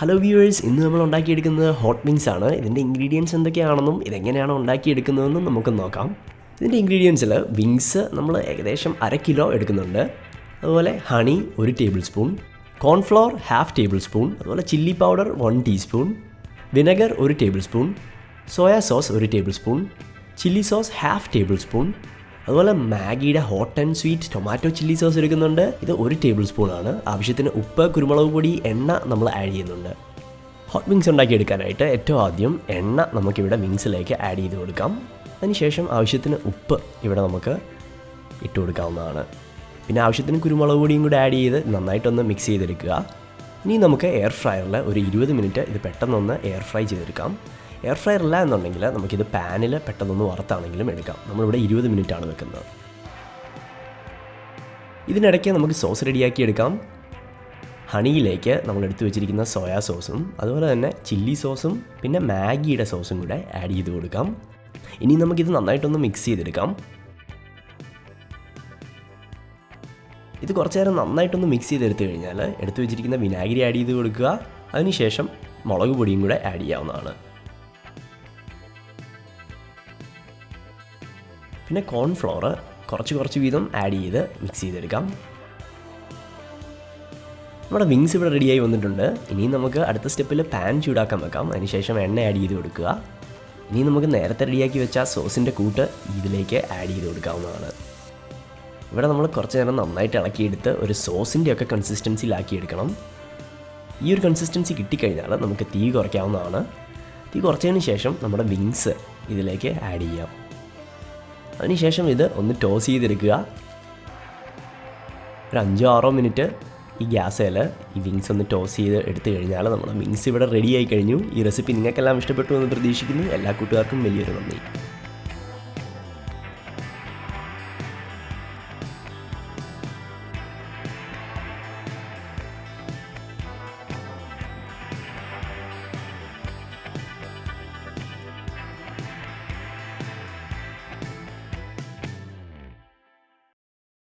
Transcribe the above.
Hello viewers, ഇന്ന് നമ്മൾ ഉണ്ടാക്കിയെടുക്കുന്നത് ഹോട്ട് വിങ്സ് ആണ്. ഇതിൻ്റെ ഇൻഗ്രീഡിയൻസ് എന്തൊക്കെയാണെന്നും ഇതെങ്ങനെയാണ് ഉണ്ടാക്കിയെടുക്കുന്നതെന്നും നമുക്ക് നോക്കാം. ഇതിൻ്റെ ഇൻഗ്രീഡിയൻസിൽ വിങ്സ് നമ്മൾ ഏകദേശം 1/2 കിലോ എടുക്കുന്നുണ്ട്. അതുപോലെ honey 1 tablespoon, cornflour 1/2 tablespoon, അതുപോലെ chilli powder 1 teaspoon, vinegar 1 tablespoon, soya sauce 1 tablespoon, chilli sauce 1/2 tablespoon, അതുപോലെ മാഗിയുടെ hot and sweet tomato chilli sauce എടുക്കുന്നുണ്ട്. ഇത് 1 ടേബിൾ സ്പൂൺ ആണ്. ആവശ്യത്തിന് ഉപ്പ്, കുരുമുളക് പൊടി, എണ്ണ നമ്മൾ ആഡ് ചെയ്യുന്നുണ്ട്. ഹോട്ട് വിങ്സ് ഉണ്ടാക്കിയെടുക്കാനായിട്ട് ഏറ്റവും ആദ്യം എണ്ണ നമുക്കിവിടെ വിങ്സിലേക്ക് ആഡ് ചെയ്ത് കൊടുക്കാം. അതിനുശേഷം ആവശ്യത്തിന് ഉപ്പ് ഇവിടെ നമുക്ക് ഇട്ട് കൊടുക്കാവുന്നതാണ്. പിന്നെ ആവശ്യത്തിന് കുരുമുളക് പൊടിയും കൂടി ആഡ് ചെയ്ത് നന്നായിട്ടൊന്ന് മിക്സ് ചെയ്തെടുക്കുക. ഇനി നമുക്ക് എയർ ഫ്രയറിൽ ഒരു 20 മിനിറ്റ് ഇത് പെട്ടെന്നൊന്ന് എയർ ഫ്രൈ ചെയ്തെടുക്കാം. എയർ ഫ്രയർ ഇല്ല എന്നുണ്ടെങ്കിൽ നമുക്കിത് പാനിൽ പെട്ടെന്നൊന്ന് വറുത്താണെങ്കിലും എടുക്കാം. നമ്മളിവിടെ 20 മിനിറ്റാണ് വെക്കുന്നത്. ഇതിനിടയ്ക്ക് നമുക്ക് സോസ് റെഡിയാക്കി എടുക്കാം. ഹണിയിലേക്ക് നമ്മൾ എടുത്തു വെച്ചിരിക്കുന്ന സോയാ സോസും അതുപോലെ തന്നെ ചില്ലി സോസും പിന്നെ മാഗിയുടെ സോസും കൂടെ ആഡ് ചെയ്ത് കൊടുക്കാം. ഇനി നമുക്കിത് നന്നായിട്ടൊന്ന് മിക്സ് ചെയ്തെടുക്കാം. ഇത് കുറച്ച് നേരം നന്നായിട്ടൊന്ന് മിക്സ് ചെയ്തെടുത്തു കഴിഞ്ഞാൽ എടുത്തു വെച്ചിരിക്കുന്ന വിനാഗിരി ആഡ് ചെയ്ത് കൊടുക്കുക. അതിനുശേഷം മുളക് പൊടിയും കൂടെ ആഡ് ചെയ്യാവുന്നതാണ്. പിന്നെ കോൺഫ്ലോർ കുറച്ച് വീതം ആഡ് ചെയ്ത് മിക്സ് ചെയ്തെടുക്കാം. നമ്മുടെ വിങ്സ് ഇവിടെ റെഡിയായി വന്നിട്ടുണ്ട്. ഇനി നമുക്ക് അടുത്ത സ്റ്റെപ്പിൽ പാൻ ചൂടാക്കാൻ വെക്കാം. അതിനുശേഷം എണ്ണ ആഡ് ചെയ്ത് കൊടുക്കുക. ഇനി നമുക്ക് നേരത്തെ റെഡിയാക്കി വെച്ച സോസിൻ്റെ കൂട്ട് ഇതിലേക്ക് ആഡ് ചെയ്ത് കൊടുക്കാവുന്നതാണ്. ഇവിടെ നമ്മൾ കുറച്ച് നേരം നന്നായിട്ട് ഇളക്കിയെടുത്ത് ഒരു സോസിൻ്റെയൊക്കെ കൺസിസ്റ്റൻസിയിലാക്കിയെടുക്കണം. ഈ ഒരു കൺസിസ്റ്റൻസി കിട്ടിക്കഴിഞ്ഞാൽ നമുക്ക് തീ കുറയ്ക്കാവുന്നതാണ്. തീ കുറച്ചതിന് ശേഷം നമ്മുടെ വിങ്സ് ഇതിലേക്ക് ആഡ് ചെയ്യാം. അതിനുശേഷം ഇത് ഒന്ന് ടോസ് ചെയ്തെടുക്കുക. ഒരു 5-6 മിനിറ്റ് ഈ ഗ്യാസിൽ ഈ വിങ്സ് ഒന്ന് ടോസ് ചെയ്ത് എടുത്തു കഴിഞ്ഞാൽ നമ്മുടെ വിങ്സ് ഇവിടെ റെഡി ആയി കഴിഞ്ഞു. ഈ റെസിപ്പി നിങ്ങൾക്കെല്ലാം ഇഷ്ടപ്പെട്ടു എന്ന് പ്രതീക്ഷിക്കുന്നു. എല്ലാ കൂട്ടുകാർക്കും വലിയൊരു നന്ദി.